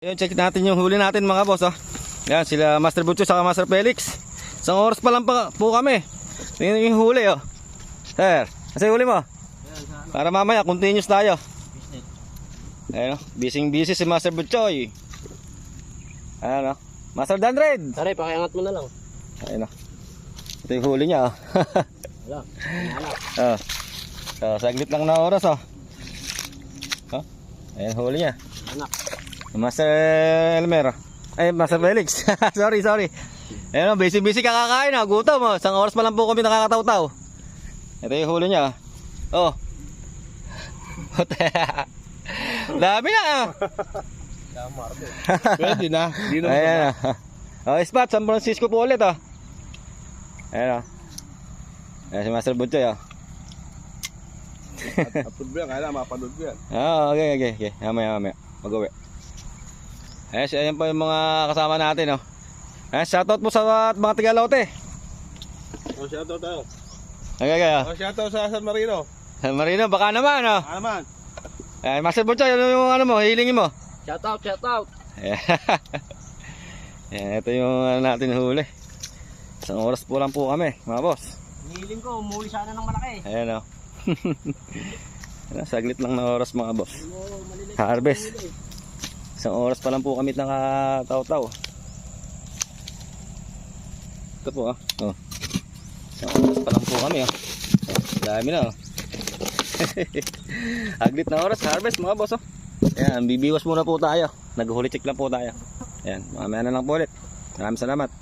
Ayun, check natin yung huli natin mga boss, oh. Yan, sila Master Butcho saka Master Felix. Isang oras pa lang po kami. Tingnan yung huli, oh. Sir, kasi huli mo? Para mamaya, continuous tayo. Ayun, oh. Busy si Master Butchoy. Ayun, oh. Master Danred. Tara, pakiangat mo na lang. Ayun, oh. Ito yung huli niya, oh. Wala, Oh. So, saglit lang na oras, oh. Oh. Ayun, huli niya. anak. Master Elmer. Ay, Master Felix. sorry. Ayun, busy kakakain, ha. Gutom, oh. Isang oras pa lang po kami nakakataw-taw. Ito yung huli niya, oh. Dami na, ah. Pwede na. Hindi na Ayan, oh. Spot, San Francisco po ulit, oh. Ayan, oh. Ayan si Master Butchoy, oh. Upload mo yan, kaya mapanood mo yan. Oh, okay. Mamaya. Mag-uwi. Ayan po yung mga kasama natin, oh. Ayan, shoutout po sa mga Tigalote. O, shoutout tayo. Okay, oh. O, shoutout sa San Marino. San Marino, baka naman, oh. Ano naman? Ayan, Master Butchoy, ano yung ano mo, hilingin mo? Shout out. Ayan, ito yung ano natin huli. Isang oras po lang po kami, mga boss. Nihiling ko, umuli sana ng malaki. Ayan, oh. Ayan, saglit lang na oras, mga boss. Harvest. Isang oras pa lang po kami nakataw-taw. Ito po, oh. Isang oras pa lang po kami, oh. Dami na, oh. Aglit na oras, harvest, mga boss, oh. Ayan, bibiwas muna po tayo. Naghuli check lang po tayo. Ayan, mamaya na lang po ulit. Maraming salamat.